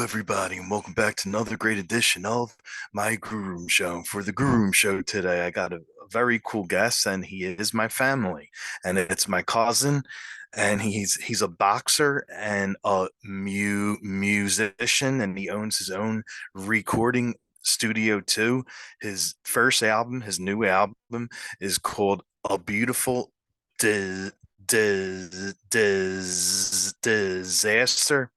everybody, and welcome back to another great edition of my Grue Rume Show. For the Grue Rume Show today, I got a very cool guest, and he is my family, and it's my cousin, and he's a boxer and a musician, and he owns his own recording studio too. His first album, his new album, is called A Beautiful Di- Disaster,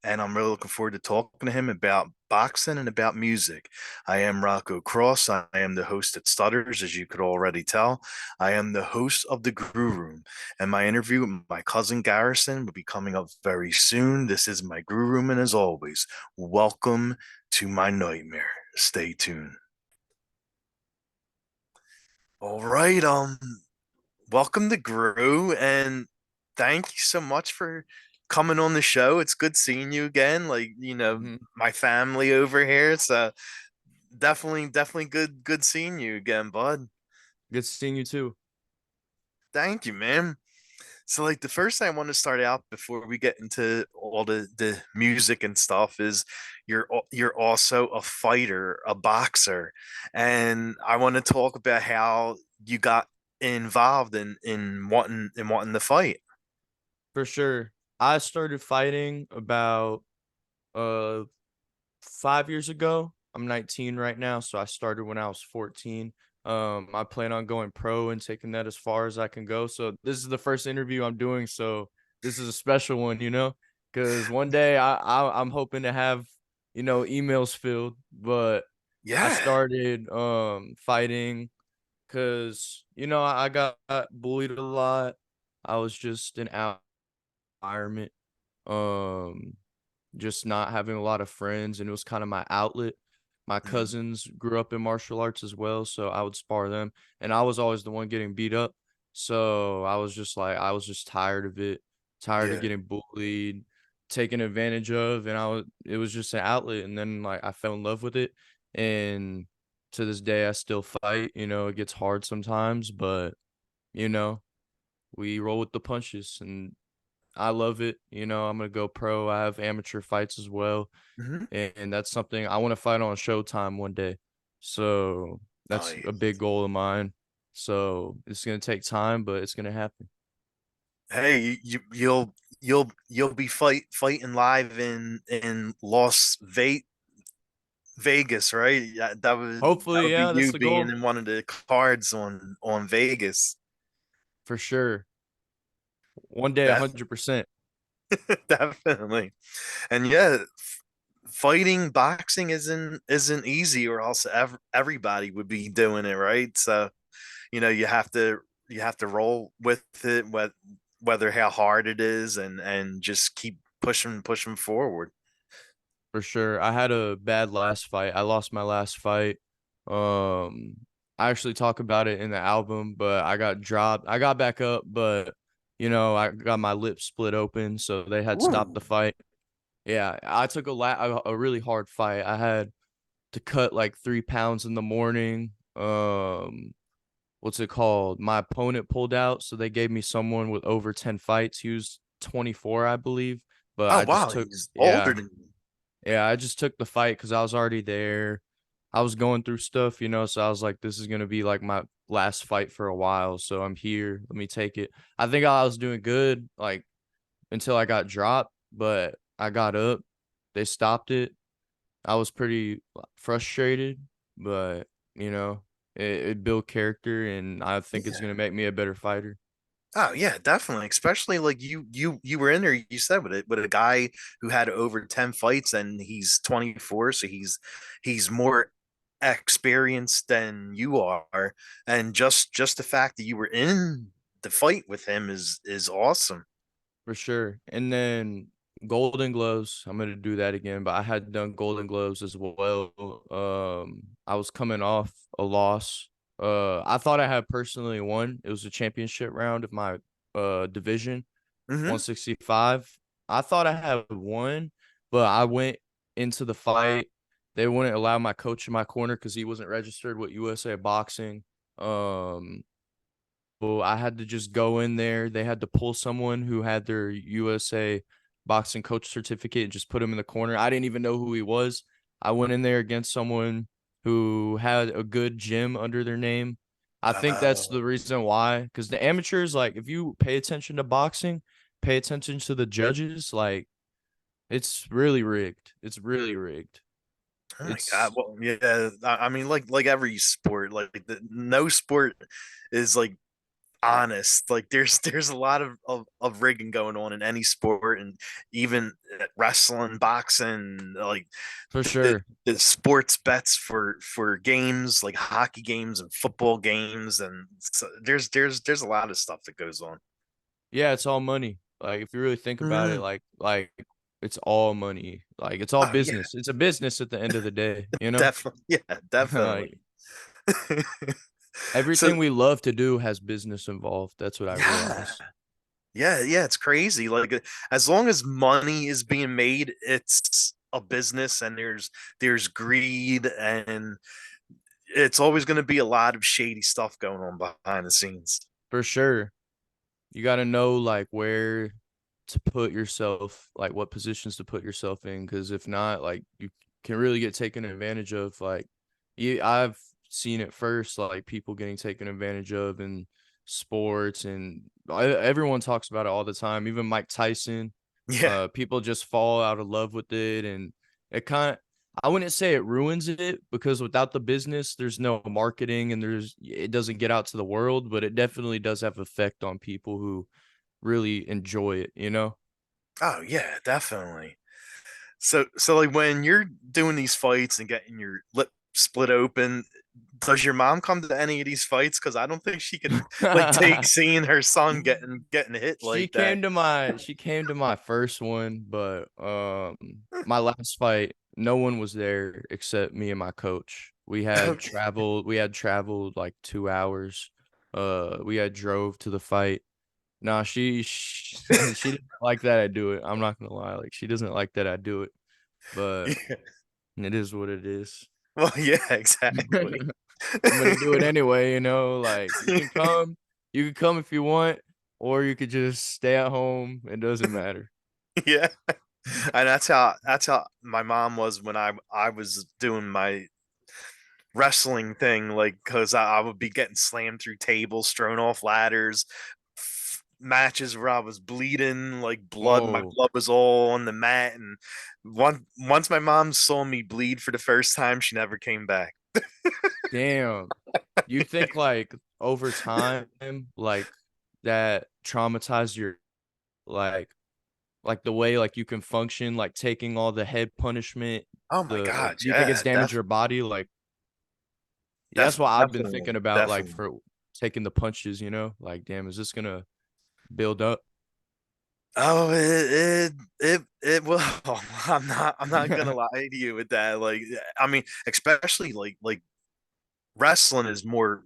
and I'm really looking forward to talking to him about boxing and about music. I am Rocco Cross. I am the host at Stutters, as you could already tell. I am the host of the Grue Room, and my interview with my cousin Garrison will be coming up very soon. This is my Grue Room, and as always, welcome to my nightmare. Stay tuned. All right, welcome to Grue, and thank you so much for coming on the show. It's good seeing you again. hmm My family over here. So definitely good seeing you again, bud. Good seeing you too. Thank you, man. So the first thing I want to start out before we get into all the music and stuff is you're also a fighter, a boxer, and I want to talk about how you got involved in wanting to fight. For sure. I started fighting about uh 5 years ago. I'm 19 right now, so I started when I was 14. I plan on going pro and taking that as far as I can go. So this is the first interview I'm doing, so this is a special one, because one day I'm hoping to have, emails filled, but I Yeah. started fighting because I got bullied a lot. I was just an environment, um, just not having a lot of friends, and it was kind of my outlet. My Mhm. cousins grew up in martial arts as well, so I would spar them, and I was always the one getting beat up. So I was just tired of it, tired of Yeah. getting bullied, taken advantage of, and it was just an outlet. And then like I fell in love with it, and to this day I still fight. It gets hard sometimes, but you know, we roll with the punches, and I love it. I'm gonna go pro. I have amateur fights as well, Hmm. and that's something I want to fight on Showtime one day. So that's a Nice. big goal of mine. So it's gonna take time, but it's gonna happen. Hey, you'll be fighting live in Vegas, right? Yeah, that Hopefully, would be yeah, that's you the being goal in one of the cards on Vegas. for sure. One day, That 100%. definitely. And yeah, fighting boxing isn't easy, or else everybody would be doing it, right? So you have to roll with it, whether how hard it is, and just keep pushing forward. For sure. I had a bad last fight. I lost my last fight. Um, I actually talk about it in the album, but I got dropped. I got back up, but I got my lip split open, so they had stopped the Ooh. fight. Yeah, I took a really hard fight. I had to cut like 3 pounds in the morning. What's it called? My opponent pulled out, so they gave me someone with over 10 fights. He was 24, I believe, but Oh I just wow, took, he's older yeah, than you. yeah, I just took the fight because I was already there. I was going through stuff, so I was like, this is gonna be like my last fight for a while. So I'm here. Let me take it. I think I was doing good, like until I got dropped, but I got up. They stopped it. I was pretty frustrated, but it built character, and I think it's Yeah. gonna make me a better fighter. Oh yeah, definitely. Especially like you were in there, you said, with a guy who had over 10 fights, and he's 24, so he's more experienced than you are. And just the fact that you were in the fight with him is awesome. For sure. And then Golden Gloves, I'm gonna do that again, but I had done Golden Gloves as well. I was coming off a loss. I thought I had personally won. It was a championship round of my division, Hmm. 165. I thought I had won, but I went into the fight. They wouldn't allow my coach in my corner because he wasn't registered with USA Boxing. Um, well, I had to just go in there. They had to pull someone who had their USA boxing coach certificate and just put him in the corner. I didn't even know who he was. I went in there against someone who had a good gym under their name. I think that's Oh, the reason why, because the amateurs, like, if you pay attention to boxing, pay attention to the judges, like, it's really rigged. It's really rigged. oh my God. It's Well, yeah. I mean, like every sport, like no sport is like honest. Like there's a lot of rigging going on in any sport, and even wrestling, boxing, like for the, sure. the sports bets for games like hockey games and football games, and so there's a lot of stuff that goes on. Yeah, it's all money. Like, if you really think about it, Mhm. like it's all money. Like, it's all Oh yeah, business. It's a business at the end of the day, you know? definitely. Yeah, definitely. Like, everything So we love to do has business involved. That's what I yeah, realize. yeah, it's crazy. Like as long as money is being made, it's a business, and there's greed, and it's always going to be a lot of shady stuff going on behind the scenes. For sure. You got to know, like, where to put yourself, like what positions to put yourself in, because if not, like, you can really get taken advantage of. Like, I've seen it first, like people getting taken advantage of in sports, and everyone talks about it all the time. Even Mike Tyson, Yeah. people just fall out of love with it, and it kind of, I wouldn't say it ruins it, because without the business, there's no marketing and it doesn't get out to the world, but it definitely does have effect on people who really enjoy it, you know? Oh yeah, definitely. So like when you're doing these fights and getting your lip split open, does your mom come to any of these fights? Because I don't think she can like take seeing her son getting hit like that. She came to my first one, but my last fight, no one was there except me and my coach. Okay. We had traveled like 2 hours. We had drove to the fight. Nah, she didn't like that I do it. I'm not gonna lie. Like, she doesn't like that I do it, but Yeah. it is what it is. Well, yeah, exactly. I'm gonna do it anyway, you know. Like, you can come if you want, or you could just stay at home. It doesn't matter. Yeah. And that's how my mom was when I was doing my wrestling thing, like because I would be getting slammed through tables, thrown off ladders, matches where I was bleeding, like my Whoa, blood was all on the mat. And once my mom saw me bleed for the first time, she never came back. damn. You think, like, over time, like, that traumatized your, like the way, like, you can function, like taking all the head punishment, Oh my the god, do you think it's yeah, damaged your body? Like, yeah, that's what I've been definitely, thinking about, like, definitely. for taking the punches, you know? Like, damn, is this gonna build up? Oh, it will. I'm not gonna lie to you with that. Like, I mean, especially like wrestling is more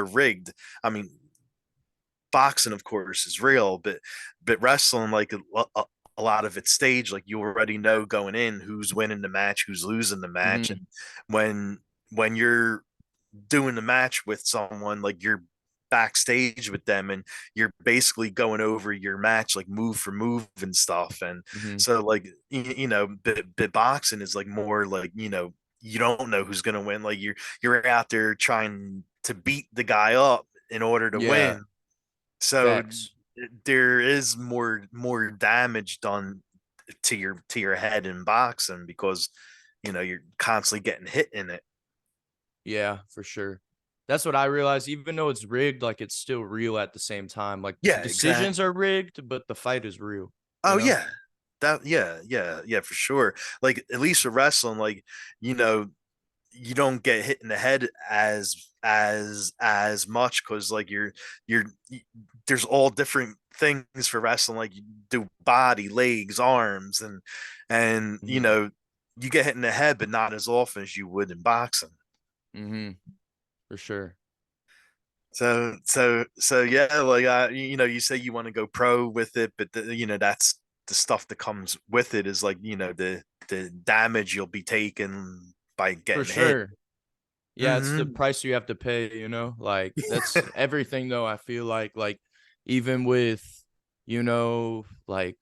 rigged. I mean, boxing, of course, is real, but wrestling, like a lot of it's staged. Like you already know going in who's winning the match, who's losing the match, and Mhm, when when you're doing the match with someone, like you're backstage with them, and you're basically going over your match like move for move and stuff. And mhm. so like but boxing is like more like you don't know who's gonna win. Like you're out there trying to beat the guy up in order to Yeah, win. So facts. there is more damage done to your head in boxing because you're constantly getting hit in it. Yeah, for sure. That's what I realized. Even though it's rigged, like, it's still real at the same time. Like, Yeah, decisions exactly. are rigged, but the fight is real, you Oh know? yeah. Yeah, for sure. Like at least for wrestling, like you know, you don't get hit in the head as much because like you're there's all different things for wrestling. Like you do body, legs, arms, and Mhm, you get hit in the head, but not as often as you would in boxing. mhm, for sure. So yeah, like you say you want to go pro with it, but that's the stuff that comes with it is like the damage you'll be taking by For getting hit. sure. Yeah, it's the Hmm. price you have to pay, you know? Like, that's everything, though. I feel like even with, like,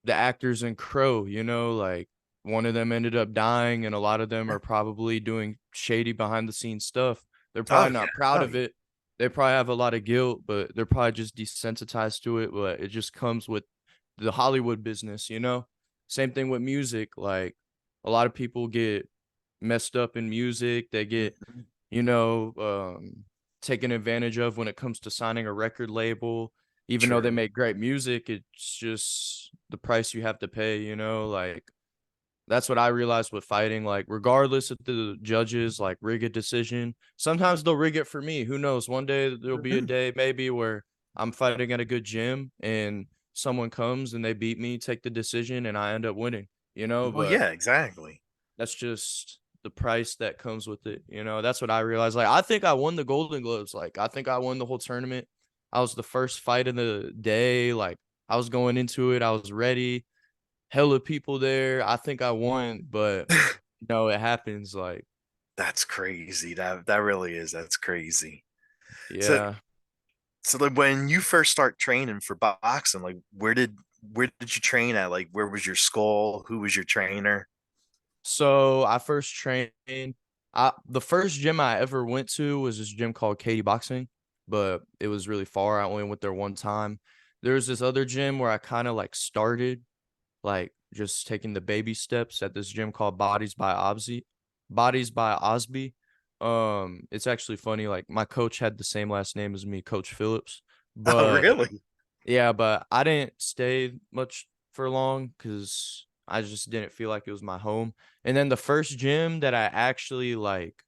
the actors in Crow, like one of them ended up dying, and a lot of them are probably doing shady behind the scenes stuff. They're Oh probably yeah. not proud Oh of yeah. it. They probably have a lot of guilt, but they're probably just desensitized to it. But it just comes with the Hollywood business. Same thing with music. Like a lot of people get messed up in music. They get, Mhm. you know, taken advantage of when it comes to signing a record label. Even though they True. make great music, it's just the price you have to pay. Like that's what I realized with fighting. Like, regardless if the judges like rig a decision, sometimes they'll rig it for me. Who knows? One day there'll be a Mhm. day maybe where I'm fighting at a good gym and someone comes and they beat me, take the decision, and I end up winning. Well, But yeah, exactly. that's just the price that comes with it. That's what I realized. Like, I think I won the Golden Gloves. Like, I think I won the whole tournament. I was the first fight of the day. Like, I was going into it. I was ready. Hella people there. I think I won, but it happens. Like, That's crazy. That really is. That's crazy. So yeah. so like when you first start training for boxing, like where did you train at? Like where was your school? Who was your trainer? So I first trained. The first gym I ever went to was this gym called Katie Boxing, but it was really far. I only went there one time. There was this other gym where I kind of like started, like just taking the baby steps at this gym called Bodies by Osby. Bodies by Osby. It's actually funny. Like my coach had the same last name as me, Coach Phillips. Oh, But really? yeah, but I didn't stay much for long because I just didn't feel like it was my home. And then the first gym that I actually like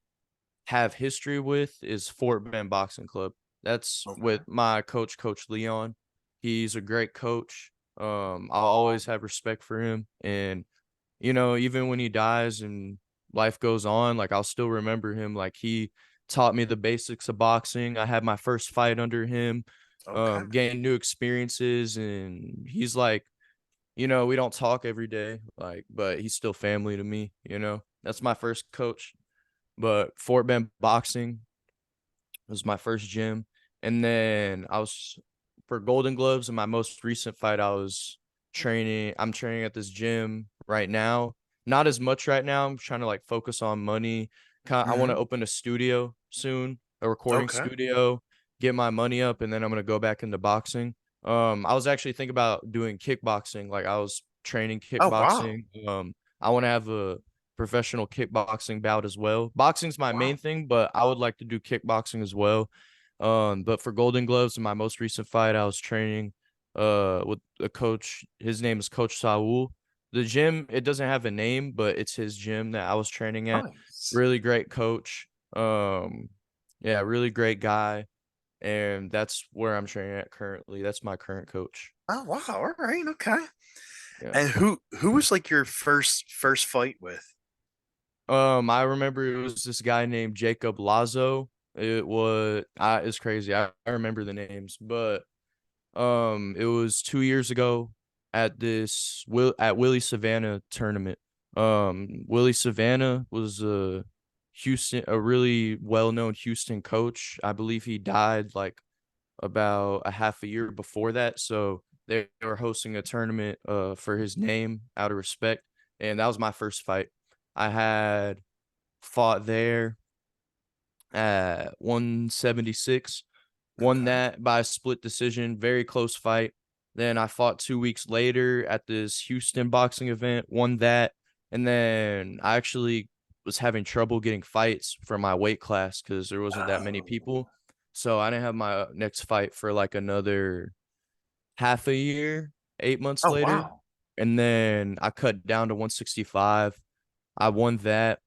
have history with is Fort Bend Boxing Club. That's Okay. with my coach, Coach Leon. He's a great coach. I'll always have respect for him. And, even when he dies and life goes on, like I'll still remember him. Like he taught me the basics of boxing. I had my first fight under him, Okay. gained new experiences, and he's like, we don't talk every day, like, but he's still family to me. That's my first coach. But Fort Bend Boxing was my first gym. And then I was for Golden Gloves in my most recent fight, I'm training at this gym right now. Not as much right now. I'm trying to like focus on money. I want to Hmm. open a studio soon, a recording Okay. studio, get my money up, and then I'm gonna go back into boxing. I was actually thinking about doing kickboxing. Like I was training Oh, wow. kickboxing. I want to have a professional kickboxing bout as well. Boxing's my Wow. main thing, but I would like to do kickboxing as well. But for Golden Gloves in my most recent fight, I was training with a coach. His name is Coach Saul. The gym, it doesn't have a name, but it's his gym that I was training at. Nice. Really great coach. Yeah, really great guy. And that's where I'm training at currently. That's my current coach. Oh, wow. All right. Okay. Yeah. And who was like your first fight with? I remember it was this guy named Jacob Lazo. It's crazy. I remember the names, but it was 2 years ago at this Willie Savannah tournament. Willie Savannah was a really well-known Houston coach. I believe he died like about a half a year before that. So they were hosting a tournament for his name out of respect. And that was my first fight. I had fought there at 176, won Okay. that by a split decision, very close fight. Then I fought 2 weeks later at this Houston boxing event, won that. And then I actually was having trouble getting fights for my weight class because there wasn't that many Oh. people. So I didn't have my next fight for like another half a year, 8 months Oh, later. wow. And then I cut down to 165. I won that.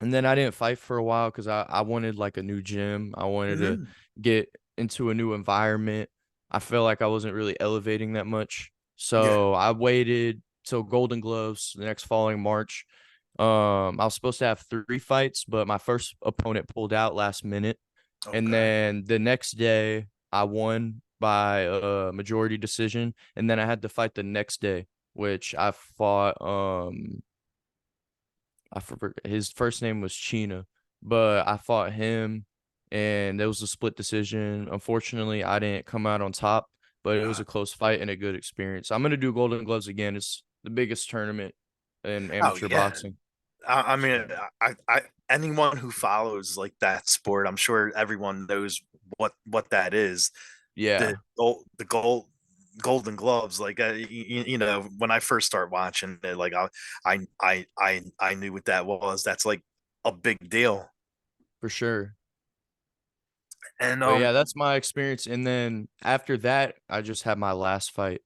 And then I didn't fight for a while because I wanted like a new gym. I wanted to Hmm. get into a new environment. I felt like I wasn't really elevating that much. Yeah. So I waited till Golden Gloves the next following March. I was supposed to have 3 fights, but my first opponent pulled out last minute. And Okay. then the next day I won by a majority decision. And then I had to fight the next day, which I fought I forgot his first name was China, but I fought him and there was a split decision. Unfortunately, I didn't come out on top, but it was a close fight and a good experience. I'm gonna do Golden Gloves again. It's the biggest tournament in Oh amateur yeah. boxing. I mean, So I anyone who follows like that sport, I'm sure everyone knows what that is. The yeah, golden gloves. Like when I first started watching it, like I knew what that was. That's like a big deal. for sure. And But yeah, that's my experience. And then after that, I just had my last fight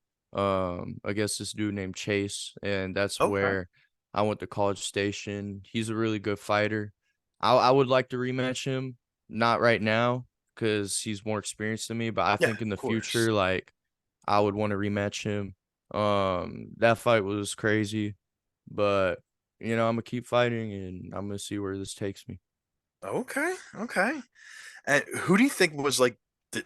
against this dude named Chase, and that's okay, where I went to College Station. He's a really good fighter. I would like to rematch him, not right now because he's more experienced than me, but I yeah, think in the of course. future, like I would want to rematch him. That fight was crazy, but I'm gonna keep fighting and I'm gonna see where this takes me. Okay, okay. And who do you think was like the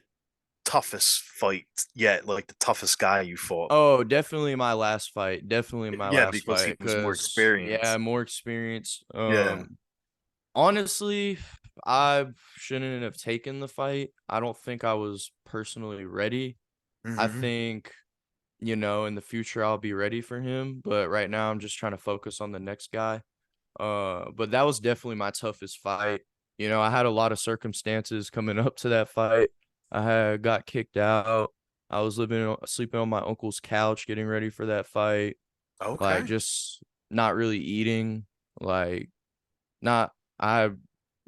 toughest fight yet? Like the toughest guy you fought? Oh, definitely my last fight. Definitely my Yeah, last because he fight. was more Cause yeah, experienced. more experience. Yeah. Honestly, I shouldn't have taken the fight. I don't think I was personally ready. I Hmm. think, in the future I'll be ready for him, but right now I'm just trying to focus on the next guy. But that was definitely my toughest fight. I had a lot of circumstances coming up to that fight. I had got kicked out. I was sleeping on my uncle's couch getting ready for that fight. Like Okay. just not really eating. Like not I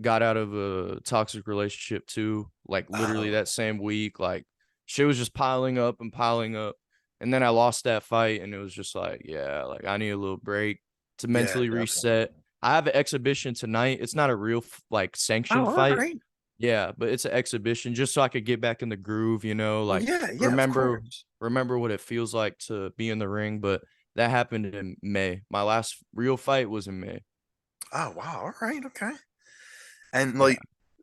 got out of a toxic relationship too, like literally Oh, that same week. Like shit was just piling up and piling up. And then I lost that fight and it was just like, yeah, like I need a little break to yeah, mentally definitely. reset. I have an exhibition tonight. It's not a real like Oh, sanctioned all fight. right. Yeah, but it's an exhibition just so I could get back in the groove, Well, like yeah, yeah, of remember course. remember what it feels like to be in the ring, but that happened in May. My last real fight was in May. Oh, wow. All right. Okay. And Yeah. like,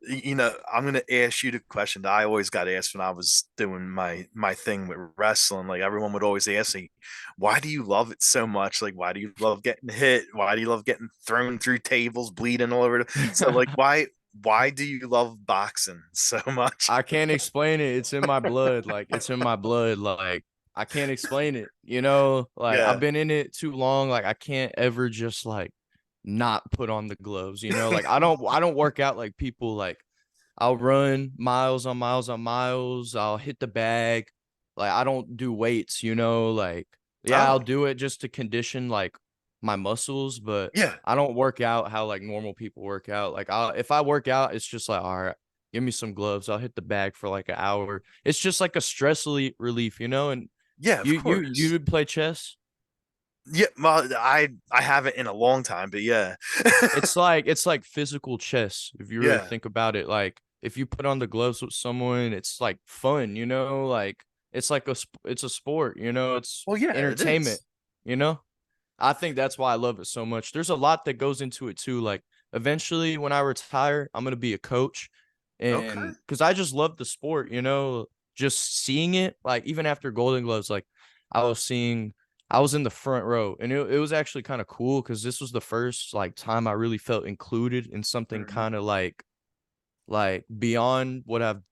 I'm gonna ask you the question that I always got asked when I was doing my thing with wrestling. Like everyone would always ask me, why do you love it so much? Like, why do you love getting hit? Why do you love getting thrown through tables, bleeding all over? So, like, why do you love boxing so much? I can't explain it. It's in my blood. Like it's in my blood. Like I can't explain it. Like I've Yeah. been in it too long. Like I can't ever just like not put on the gloves, Like I don't work out like people. Like I'll run miles on miles on miles. I'll hit the bag. Like I don't do weights, like yeah, I'll Oh, do it just to condition like my muscles, but yeah. I don't work out how like normal people work out. Like if I work out, it's just like, all right, give me some gloves. I'll hit the bag for like an hour. It's just like a stress relief, And Yeah, of you course. would play chess. Yeah, well, I haven't in a long time, but yeah. It's like physical chess if you really Yeah. think about it. Like if you put on the gloves with someone, it's like fun, Like it's a sport, It's Well, yeah, it entertainment, is. you know? I think that's why I love it so much. There's a lot that goes into it too. Like eventually when I retire, I'm gonna be a coach. Okay. And because I just love the sport, just seeing it, like even after Golden Gloves, like I was seeing I was in the front row and it was actually kind of cool because this was the first like time I really felt included in something Hmm. kind of like beyond what I've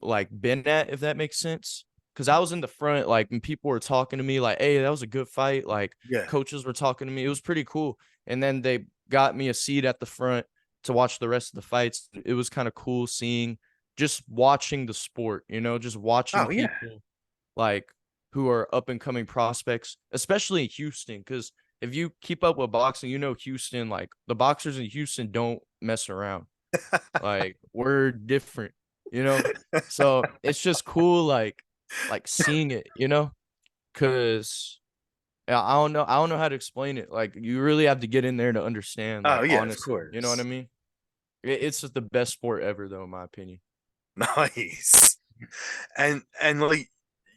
like been at, if that makes sense. Cause I was in the front, like, and people were talking to me, like, hey, that was a good fight. Like, Yeah. coaches were talking to me. It was pretty cool. And then they got me a seat at the front to watch the rest of the fights. It was kind of cool seeing just watching the sport, just watching Oh, yeah. people like who are up and coming prospects, especially in Houston. Cause if you keep up with boxing, Houston, like the boxers in Houston don't mess around. Like we're different, you know? So it's just cool like seeing it, Cause yeah, I don't know how to explain it. Like you really have to get in there to understand, Oh, like yeah, of honestly. You know what I course. mean? It's just the best sport ever though, in my opinion. Nice. And like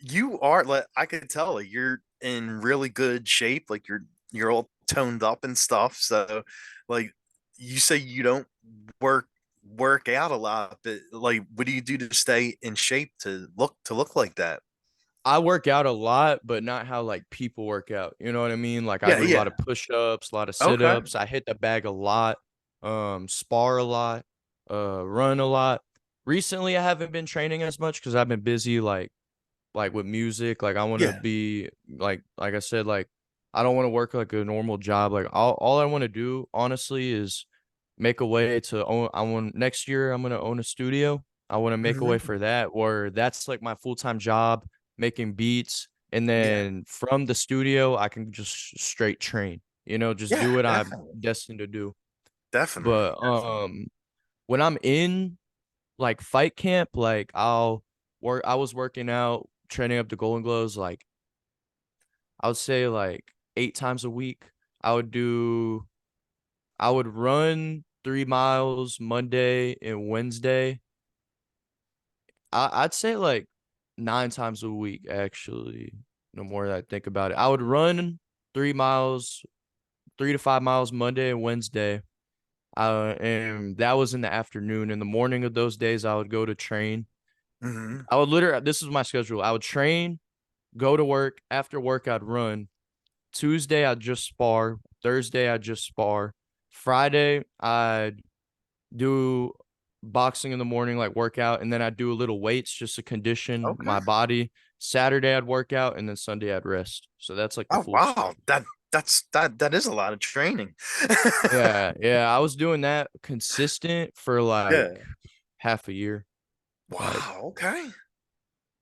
you are like I could tell like you're in really good shape, like you're all toned up and stuff. So like you say you don't work work out a lot, but like what do you do to stay in shape to look like that? I work out a lot, but not how like people work out. You know what I mean? Like I Yeah, do a lot yeah. of push-ups, a lot of Okay. sit-ups. I hit the bag a lot, spar a lot, run a lot. Recently, I haven't been training as much because I've been busy like like with music. Like I want to Yeah. be like I said, like I don't want to work like a normal job. Like all I want to do honestly is make a way to own. I want next year I'm gonna own a studio. I want to make a way Hmm. for that, where that's like my full-time job, making beats, and Yeah. then from the studio I can just straight train. Just Yeah. do what I'm Definitely. destined to do. Definitely. But when I'm in like fight camp, like I'll work. I was working out, training up the Golden Gloves, like I would say like 8 times a week. I would do. I would run 3 miles Monday and Wednesday. I'd say like 9 times a week, actually. The more that I think about it, I would run 3 miles, 3 to 5 miles Monday and Wednesday. And that was in the afternoon. In the morning of those days, I would go to train. Hmm. I would literally, this is my schedule. I would train, go to work. After work, I'd run. Tuesday, I'd just spar. Thursday, I'd just spar. Friday, I'd do boxing in the morning, like workout, and then I'd do a little weights just to condition Okay. my body. Saturday, I'd work out, and then Sunday, I'd rest. So that's like the Oh full wow, schedule. that is a lot of training. Yeah, yeah. I was doing that consistent for like Yeah. half a year. Like, Wow. Okay.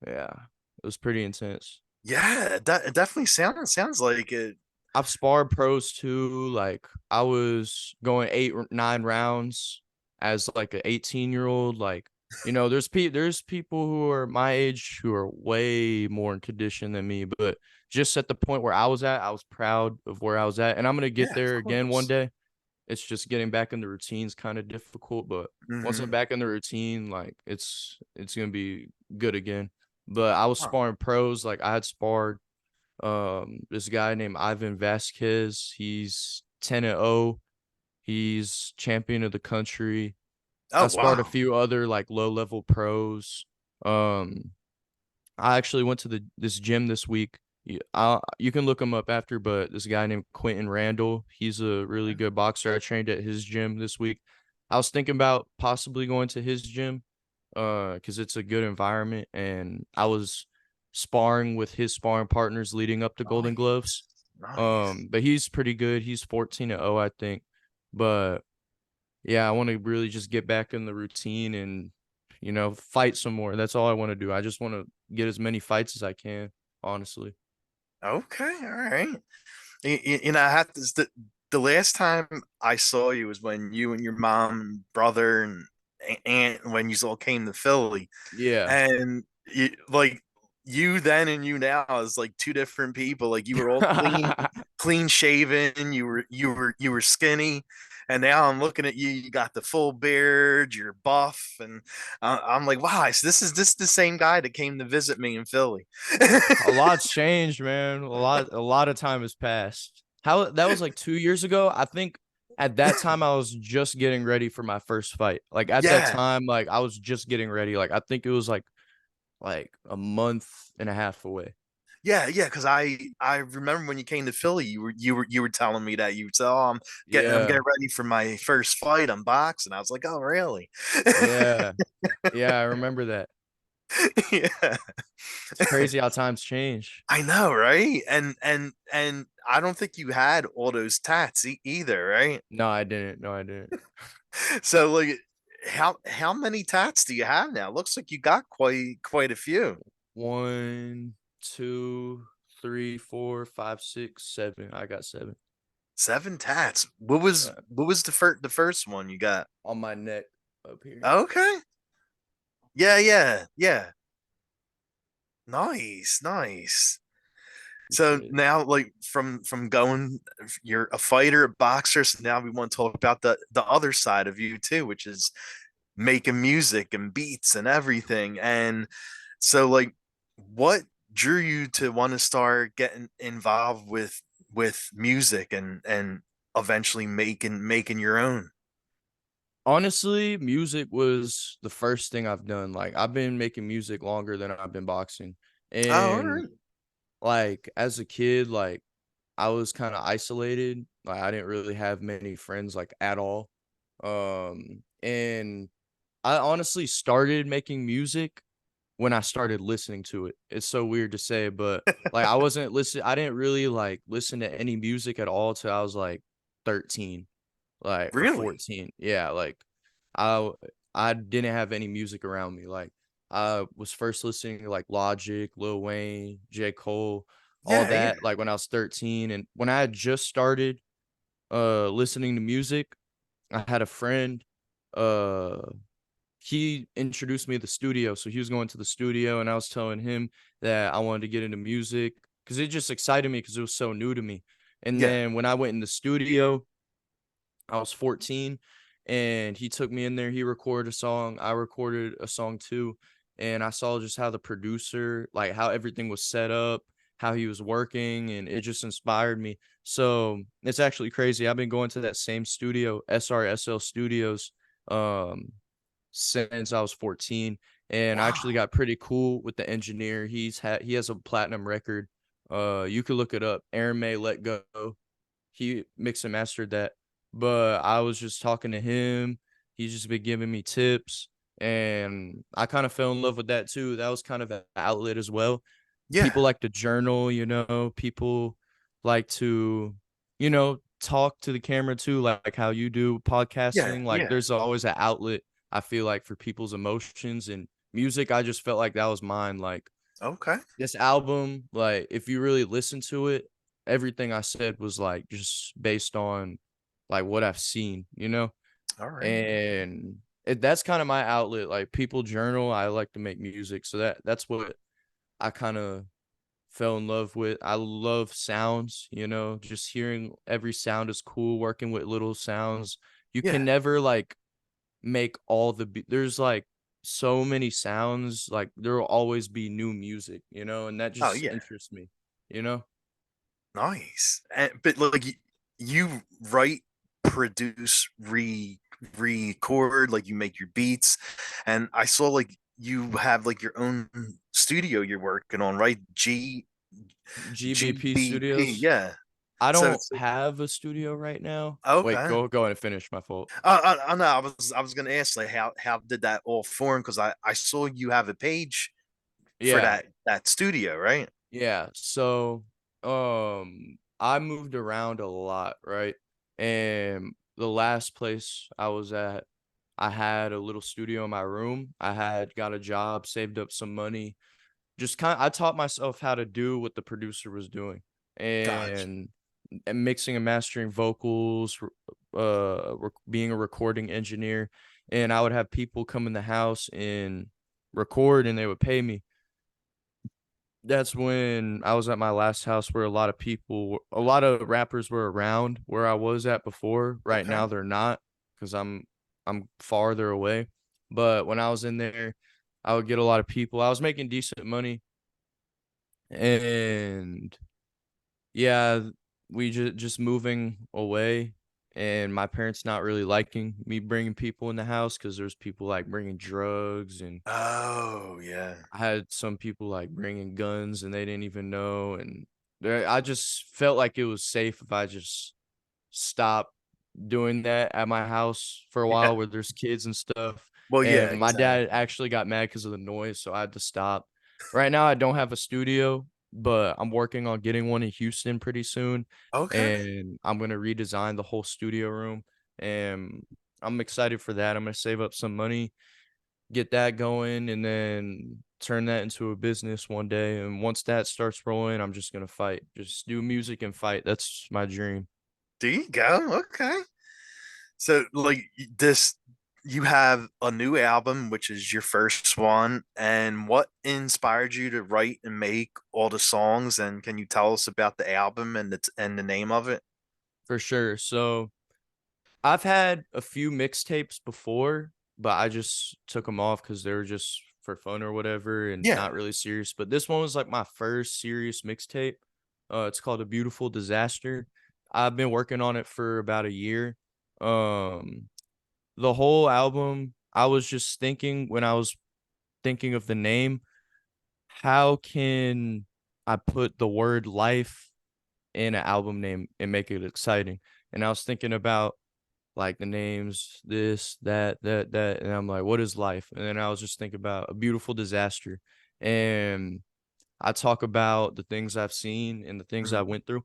yeah, it was pretty intense. Yeah, that it definitely sounds like it. I've sparred pros too. Like I was going 8 or 9 rounds as like an 18-year-old. Like, there's people who are my age who are way more in condition than me. But just at the point where I was at, I was proud of where I was at. And I'm gonna get Yeah, of there again one course. day. It's just getting back in the routine's kind of difficult. But once I'm Hmm. back in the routine, like it's gonna be good again. But I was Huh. sparring pros, like I had sparred this guy named Ivan Vasquez. He's 10-0. He's champion of the country. Oh I sparred a wow. few other like low level pros. Um I actually went to the this gym this week. You can look him up after, but this guy named Quentin Randall, he's a really good boxer. I trained at his gym this week. I was thinking about possibly going to his gym, because it's a good environment, and I was sparring with his sparring partners leading up to Golden Nice. Gloves. Nice. But he's pretty good. He's 14-0, I think. But yeah, I want to really just get back in the routine and fight some more. That's all I want to do. I just want to get as many fights as I can, honestly. Okay. All right. I have to. The last time I saw you was when you and your mom, and brother, and aunt when you all came to Philly, Yeah. and like you then and you now is like two different people. Like you were all clean shaven. You were skinny, and now I'm looking at you. You got the full beard. You're buff, and I'm like, wow. So this the same guy that came to visit me in Philly. A lot's changed, man. A lot of time has passed. How that was like 2 years ago. I think at that time I was just getting ready for my first fight. Like at that Yeah. time, like I was just getting ready. Like I think it was like a month and a half away. Yeah, because I remember when you came to Philly, you were telling me that you said, "Oh, I'm Yeah. getting ready for my first fight. I'm boxing." I was like, "Oh, really?" Yeah. Yeah, I remember that. Yeah, It's crazy how times change. I know, right? And I don't think you had all those tats either, right? No, I didn't. No, I didn't. So like, how many tats do you have now? Looks like you got quite a few. One, two, three, four, five, six, seven. I got seven. 7 tats. What was the first one you got? On my neck up here. Okay. Yeah, yeah, yeah. Nice, nice. So Appreciate it. now, like from going, you're a fighter, a boxer. So now we want to talk about the other side of you too, which is making music and beats and everything. And so, like, what drew you to want to start getting involved with music and eventually making your own? Honestly, music was the first thing I've done. Like I've been making music longer than I've been boxing. Oh, all And right. like as a kid, like I was kind of isolated. Like I didn't really have many friends like at all. And I honestly started making music when I started listening to it. It's so weird to say, but like I didn't really like listen to any music at all till I was like 13, like or Really? 14. Yeah, like I I didn't have any music around me. Like I was first listening to like Logic, Lil Wayne, J. Cole, all Yeah, yeah, that like when I was 13. And when I had just started listening to music, I had a friend, uh he introduced me to the studio. So he was going to the studio and I was telling him that I wanted to get into music because it just excited me because it was so new to me. And yeah. then when I went in the studio, I was 14 and he took me in there. He recorded a song. I recorded a song too. And I saw just how the producer, like how everything was set up, how he was working, and it just inspired me. So it's actually crazy. I've been going to that same studio, SRSL Studios, um, since I was 14. And I actually Wow. got pretty cool with the engineer. He has a platinum record. You could look it up. Aaron May Let Go. He mixed and mastered that. But I was just talking to him. He's just been giving me tips. And I kind of fell in love with that too. That was kind of an outlet as well. Yeah, People like to journal, people like to, talk to the camera too, like how you do yeah, podcasting. Like yeah. there's always an outlet, I feel like, for people's emotions and music. I just felt like that was mine. Like Okay. this album, like if you really listen to it, everything I said was like just based on like what I've seen, All right. and that's kind of my outlet. Like people journal, I like to make music, so that's what I kind of fell in love with. I love sounds, just hearing every sound is cool. Working with little sounds, you Yeah. can never like make all there's like so many sounds, like there will always be new music, and that Oh, just yeah. interests me, you know Nice. But like you write, produce, record, like you make your beats, and I saw like you have like your own studio you're working on, right? GBP GBP. Studios. Yeah. I So don't it's have a studio right now. Wait, okay. go and finish. My fault. I know. I was gonna ask like how did that all form? Because I saw you have a page for Yeah, that studio, right? yeah. So I moved around a lot, right? And the last place I was at, I had a little studio in my room. I had got a job, saved up some money, just I taught myself how to do what the producer was doing, Gotcha. and mixing and mastering vocals, being a recording engineer. And I would have people come in the house and record, and they would pay me. That's when I was at my last house where a lot of rappers were around where I was at before. Right Okay. now they're not, because I'm farther away. But when I was in there, I would get a lot of people. I was making decent money, and yeah, we just moving away, and my parents not really liking me bringing people in the house because there's people like bringing drugs, and Oh yeah. I had some people like bringing guns and they didn't even know. And I just felt like it was safe if I just stopped doing that at my house for a Yeah. while where there's kids and stuff. Well, yeah, And my dad exactly. actually got mad because of the noise, so I had to stop. Right now, I don't have a studio, but I'm working on getting one in Houston pretty soon. Okay. And I'm going to redesign the whole studio room. And I'm excited for that. I'm going to save up some money, get that going, and then turn that into a business one day. And once that starts rolling, I'm just going to fight, just do music and fight. That's my dream. There you go. Okay. So like this, you have a new album, which is your first one. And what inspired you to write and make all the songs? And can you tell us about the album and the name of it? For sure. So I've had a few mixtapes before, but I just took them off because they were just for fun or whatever and Yeah. not really serious. But this one was like my first serious mixtape. It's called A Beautiful Disaster. I've been working on it for about a year. Um, the whole album, I was just thinking when I was thinking of the name, how can I put the word life in an album name and make it exciting? And I was thinking about like the names, this, that, and I'm like, what is life? And then I was just thinking about a beautiful disaster, and I talk about the things I've seen and the things I Mhm. went through,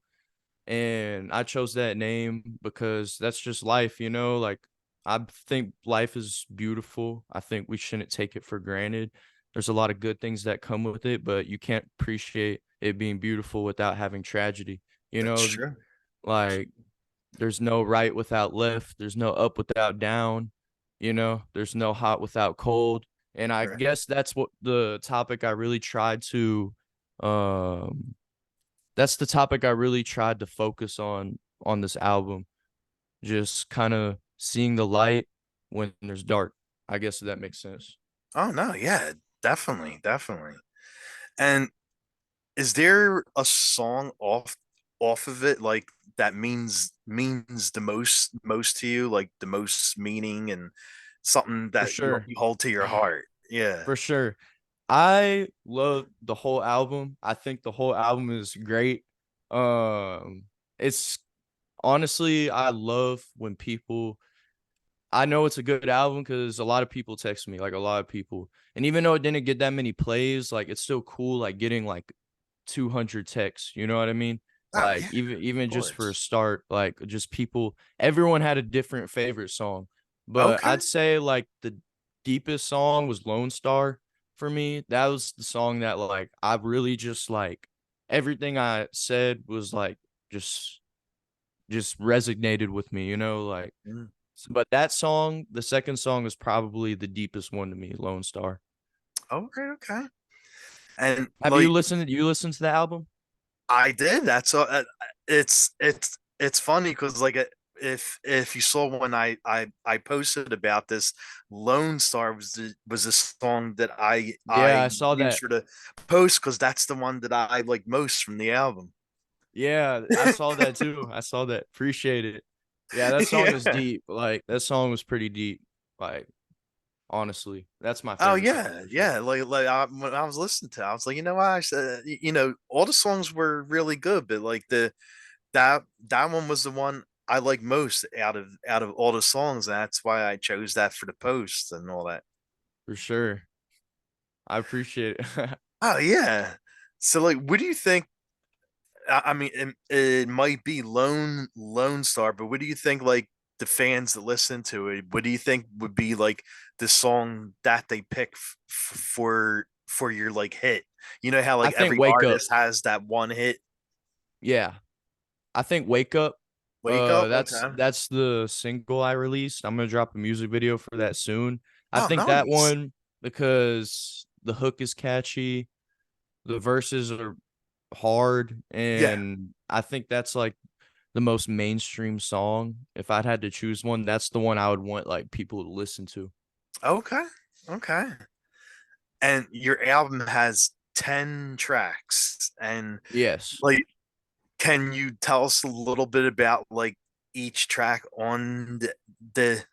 and I chose that name because that's just life, you know? Like, I think life is beautiful. I think we shouldn't take it for granted. There's a lot of good things that come with it, but you can't appreciate it being beautiful without having tragedy. You That's know, true. like there's no right without left, there's no up without down, you know, there's no hot without cold. And I Right. guess that's what the topic I really tried to um that's the topic I really tried to focus on this album. Just kind of seeing the light when there's dark. I guess that makes sense. Oh no, yeah, definitely, definitely. And is there a song off of it like that means the most to you, like the most meaning and something For that sure. you hold to your heart? Yeah. For sure. I love the whole album. I think the whole album is great. It's honestly, I love when people I know it's a good album because a lot of people text me, like a lot of people. And even though it didn't get that many plays, like it's still cool, like getting like 200 texts. You know what I mean? Oh Like yeah, even of just for a course. start, like just people, everyone had a different favorite song. But Okay. I'd say like the deepest song was Lone Star for me. That was the song that like I really just like everything I said was like just just resonated with me, you know, like Mm. but that song, the second song is probably the deepest one to me, Lone Star. Okay, okay. And Have you like listened you listened to the album? I did. That's all. It's funny because like if you saw when I posted about this, Lone Star was the song that Yeah, I I saw made that. sure to post because that's the one that I like most from the album. Yeah, I saw that too. I saw that. Appreciate it. Yeah, that song is Yeah. deep. Like that song was pretty deep. Like honestly, that's my Oh favorite song yeah, for sure. yeah. Like when I was listening to, it, I was like, you know what? I said, all the songs were really good, but like that one was the one I like most out of all the songs. And that's why I chose that for the post and all that. For sure. I appreciate it. Oh yeah. So like, what do you think? I mean, it might be Lone Star, but what do you think? Like the fans that listen to it, what do you think would be like the song that they pick for your like hit? You know how I like think every Wake Up. artist has that one hit. Yeah. I think Wake Up. Wake up. That's Okay. that's the single I released. I'm gonna drop a music video for that soon. I Oh, think that nice. one because the hook is catchy, the verses are hard, Yeah. and I think that's like the most mainstream song. If I'd had to choose one, that's the one I would want like people to listen to. Okay. Okay. And your album has 10 tracks and Yes. like can you tell us a little bit about like each track on the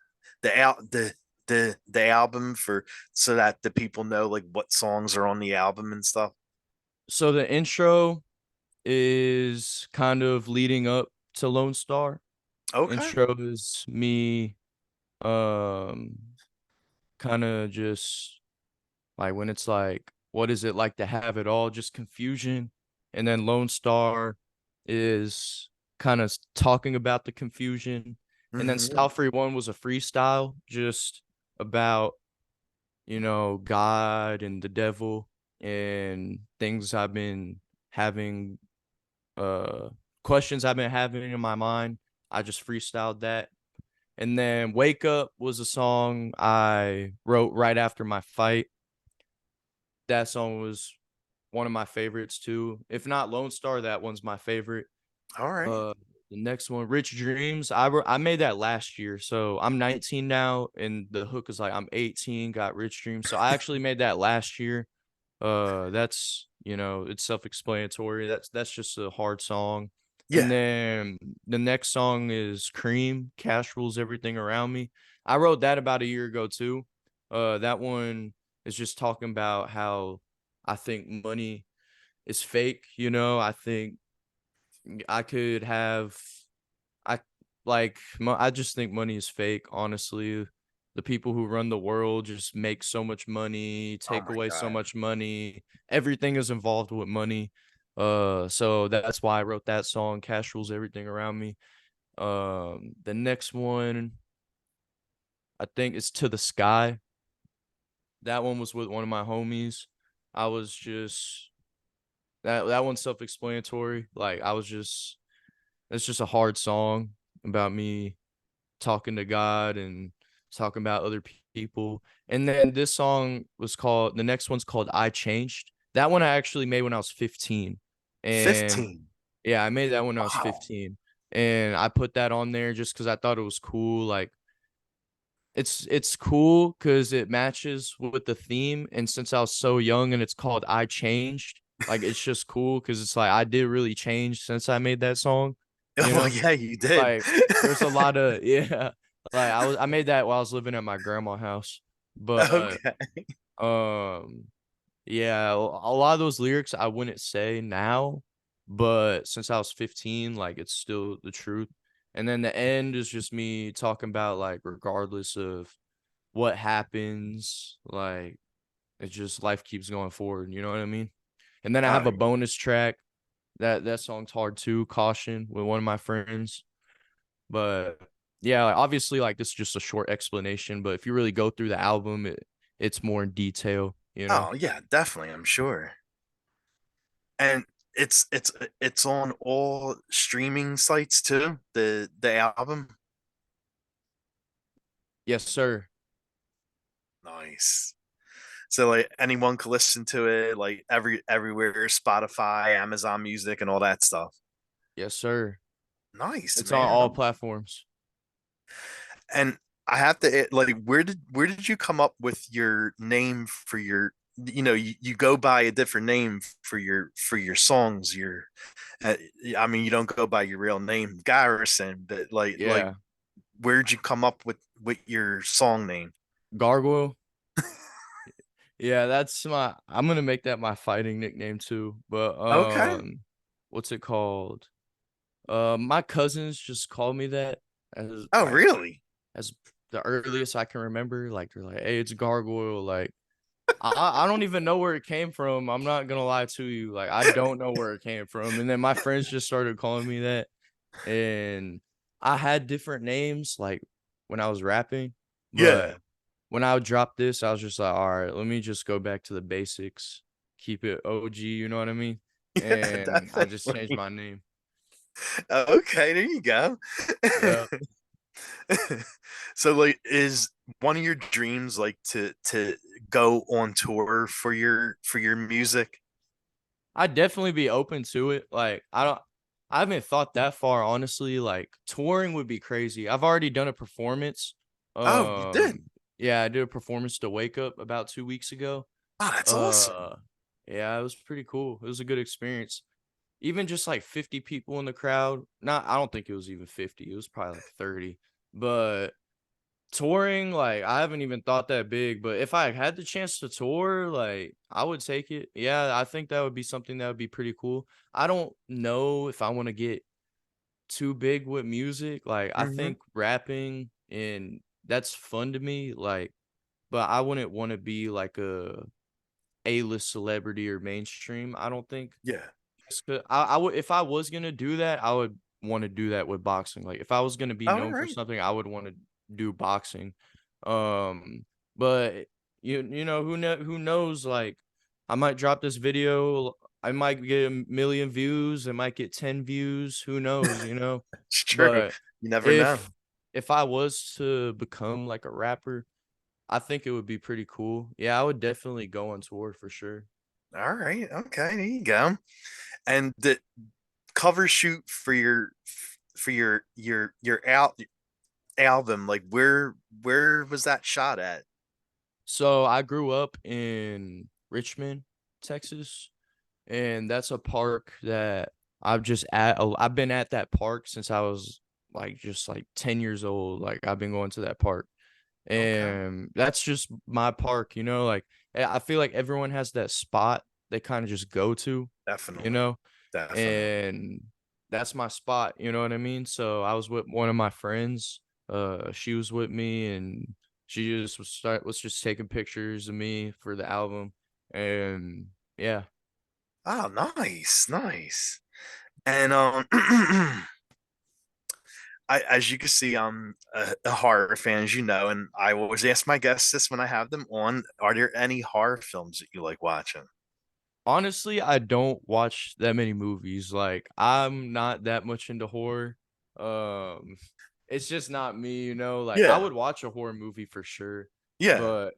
the out the album for so that the people know like what songs are on the album and stuff? So the intro is kind of leading up to Lone Star. Okay. Intro is me um kind of just like when it's like what is it like to have it all, just confusion. And then Lone Star is kind of talking about the confusion. And then Hmm. Style Free One was a freestyle just about, you know, God and the devil and things I've been having, uh, questions I've been having in my mind. I just freestyled that. And then Wake Up was a song I wrote right after my fight. That song was one of my favorites too. If not Lone Star, that one's my favorite. All right. Uh, the next one, Rich Dreams. I made that last year, so I'm 19 now, and the hook is like I'm 18, got Rich Dreams. So I actually made that last year. That's you know it's self-explanatory. That's just a hard song. And Yeah. then the next song is Cream. Cash rules everything around me. I wrote that about a year ago too. That one is just talking about how I think money is fake. You know, I think I could have I like I just think money is fake, honestly. The people who run the world just make so much money, Oh take my away so God. much money. Everything is involved with money. So that's why I wrote that song, Cash Rules Everything Around Me. The next one I think is To the Sky. That one was with one of my homies. I was just that one's self-explanatory. Like I was just it's just a hard song about me talking to God and talking about other people. And then this song was called the next one's called I Changed. That one I actually made when I was 15. And 15. yeah, I made that when I was Wow. 15. And I put that on there just because I thought it was cool. Like it's cool because it matches with the theme. And since I was so young and it's called I Changed, like it's just cool because it's like I did really change since I made that song, you Oh know? yeah, you did. Like, there's a lot of yeah, like, I made that while I was living at my grandma's house, but, Okay. um, yeah, a lot of those lyrics I wouldn't say now, but since I was 15, like, it's still the truth, and then the end is just me talking about, like, regardless of what happens, like, it's just life keeps going forward, you know what I mean? And then I Oh, have a bonus track, that song's hard too, Caution, with one of my friends. But yeah, like, obviously, like this is just a short explanation, but if you really go through the album, it's more in detail, you know? oh yeah, definitely, I'm sure. And it's on all streaming sites too, the album. Yes, sir. Nice. So like anyone can listen to it, like everywhere, Spotify, Amazon Music, and all that stuff. Yes, sir. Nice, It's on man. all platforms. And I have to like, where did you come up with your name for your? You go by a different name for your songs. Uh, I mean, you don't go by your real name, Garrison. But like, Yeah. where'd you come up with your song name? Gargoyle. Yeah, I'm gonna make that my fighting nickname too. But Okay. what's it called? My cousins just call me that as Oh, like really? as the earliest I can remember. Like they're like, "Hey, it's Gargoyle." Like I don't even know where it came from. I'm not gonna lie to you. Like I don't know where it came from. And then my friends just started calling me that. And I had different names like when I was rapping, but Yeah. when I would drop this, I was just like, all right, let me just go back to the basics, keep it OG, you know what I mean? Yeah, And I just changed definitely. my name. Okay, there you go. Yeah. So like, is one of your dreams like to go on tour for your music? I'd definitely be open to it. Like I haven't thought that far, honestly. Like touring would be crazy. I've already done a performance. Oh, you did. Yeah, I did a performance to Wake Up about 2 weeks ago. Oh, that's awesome. Uh yeah, it was pretty cool. It was a good experience. Even just like 50 people in the crowd. Not I don't think it was even 50. It was probably like 30. But touring, like, I haven't even thought that big, but if I had the chance to tour, like, I would take it. Yeah, I think that would be something that would be pretty cool. I don't know if I wanna get too big with music. Like, I Hmm. think rapping and that's fun to me, like, but I wouldn't wanna be like a A-list celebrity or mainstream, I don't think. Yeah. Just I would if I was gonna do that, I would wanna do that with boxing. Like, if I was gonna be All known for right. something, I would wanna do boxing. Um, but you know, who knows, like, I might drop this video, I might get 1,000,000 views, it might get 10 views, who knows, you know? It's true. But You never know. if I was to become, like, a rapper, I think it would be pretty cool. Yeah, I would definitely go on tour for sure. All right. Okay. There you go. And the cover shoot for your album, like where was that shot at? So I grew up in Richmond, Texas, and that's a park that I've been at that park since I was like just like 10 years old. Like I've been going to that park. Okay. And that's just my park, you know, like I feel like everyone has that spot they kind of just go to, you Definitely. know, Definitely. and that's my spot, you know what I mean? So I was with one of my friends. She was with me, and she just was just taking pictures of me for the album, and yeah. Oh, nice, nice. And as you can see, I'm a horror fan, as you know, and I always ask my guests this when I have them on. Are there any horror films that you like watching? Honestly, I don't watch that many movies. Like, I'm not that much into horror. Um, it's just not me, you know. Like, I Yeah, would watch a horror movie for sure, yeah. but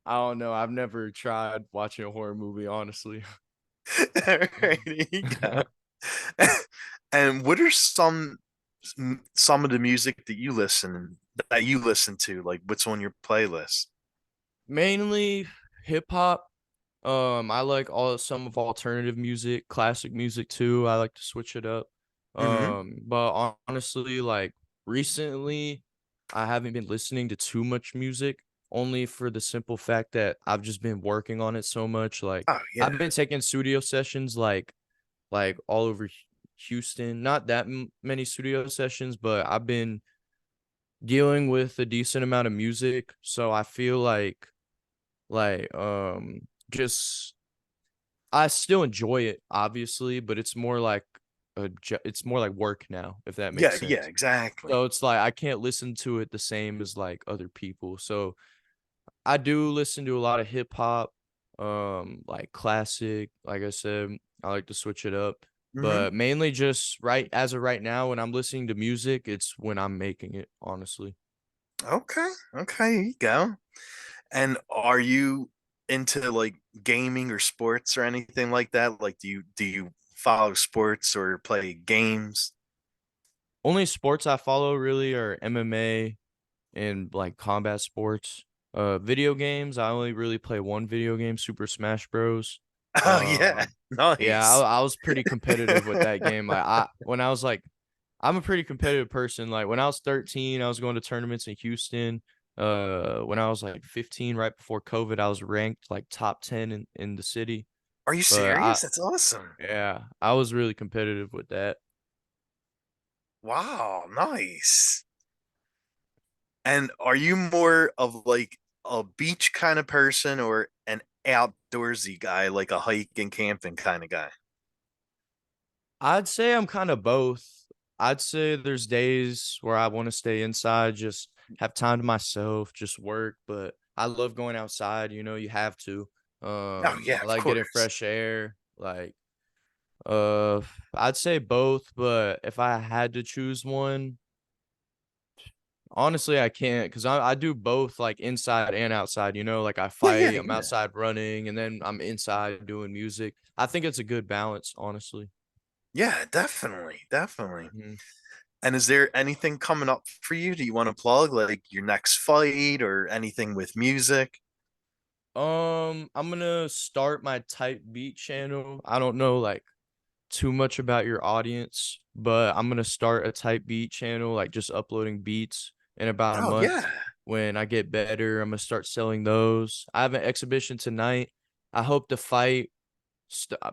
I don't know. I've never tried watching a horror movie, honestly. All right, there you go. And what are some of the music that you listen to? Like, what's on your playlist? Mainly hip hop. I like all some of alternative music, classic music too. I like to switch it up. Hmm. But honestly, like recently, I haven't been listening to too much music, only for the simple fact that I've just been working on it so much. Like Oh I've yeah. been taking studio sessions like all over Houston. Not that many studio sessions, but I've been dealing with a decent amount of music, so I feel like just I still enjoy it, obviously, but it's more like it's more like work now, if that makes Yeah, yeah, sense. exactly. So it's like I can't listen to it the same as like other people. So I do listen to a lot of hip hop, like classic. Like I said, I like to switch it up, Hmm. but mainly just right as of right now, when I'm listening to music, it's when I'm making it, honestly. Okay, okay, here you go. And are you into like gaming or sports or anything like that? Like, do you follow sports or play games? Only sports I follow really are MMA and like combat sports. Video games, I only really play one video game, Super Smash Bros. Oh yeah, Yeah, nice. I was pretty competitive with that game. Like I when I was like I'm a pretty competitive person. Like when I was 13, I was going to tournaments in Houston. When I was like 15, right before COVID, I was ranked like top 10 in the city. Are you But I serious? That's awesome. yeah, I was really competitive with that. Wow, nice. And are you more of like a beach kind of person or an outdoorsy guy, like a hiking, camping kind of guy? I'd say I'm kind of both. I'd say there's days where I want to stay inside, just have time to myself, just work, but I love going outside, you know, you have to. Oh yeah, I of like getting course. fresh air, like uh I'd say both, but if I had to choose one, honestly I can't cuz I do both like inside and outside, you know, like I Yeah, yeah, fight, I'm yeah. outside running and then I'm inside doing music. I think it's a good balance, honestly. Yeah, definitely, definitely. Mhm. And is there anything coming up for you? Do you want to plug like your next fight or anything with music? I'm gonna start my type beat channel. I don't know like too much about your audience, but I'm gonna start a type beat channel, like just uploading beats in about a Oh month. yeah. When I get better, I'm gonna start selling those. I have an exhibition tonight. I hope to fight.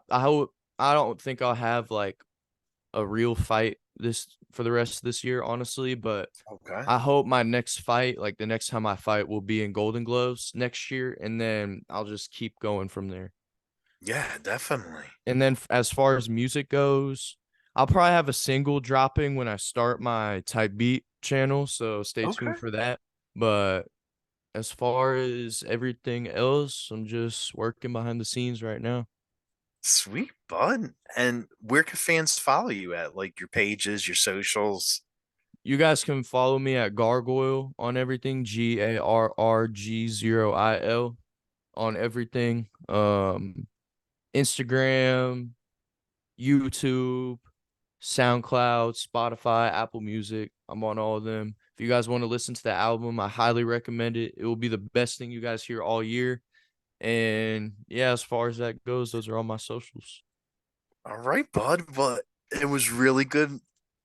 I hope I don't think I'll have like a real fight this for the rest of this year, honestly, but Okay. I hope my next fight, like the next time I fight, will be in Golden Gloves next year, and then I'll just keep going from there. Yeah, definitely. And then as far as music goes, I'll probably have a single dropping when I start my type beat channel, so stay Okay. tuned for that. But as far as everything else, I'm just working behind the scenes right now. Sweet, bud. And where can fans follow you at? Like your pages, your socials? You guys can follow me at Gargoyle on everything, GARRG0il on everything. Instagram, YouTube, SoundCloud, Spotify, Apple Music. I'm on all of them. If you guys want to listen to the album, I highly recommend it. It will be the best thing you guys hear all year. And yeah, as far as that goes, those are all my socials. All right, bud. But it was really good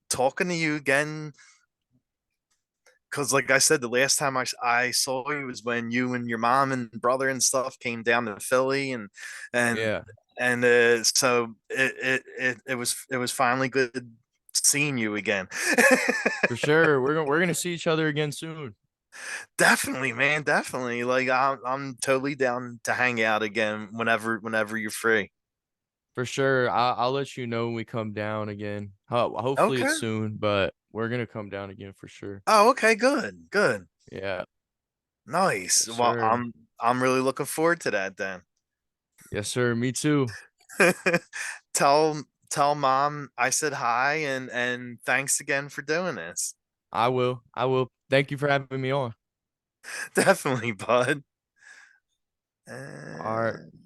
talking to you again. Because, like I said, the last time I saw you was when you and your mom and brother and stuff came down to Philly, and Yeah. and so it was finally good seeing you again. For sure. We're gonna see each other again soon. Definitely, man. Definitely. Like I'm totally down to hang out again whenever you're free. For sure. I'll let you know when we come down again. Hopefully it's Okay. soon, but we're gonna come down again for sure. Oh, okay. Good. Good. Yeah. Nice. Yes, Well, sir. I'm really looking forward to that then. Yes, sir. Me too. Tell mom I said hi and thanks again for doing this. I will. I will. Thank you for having me on. Definitely, bud. All right. Uh,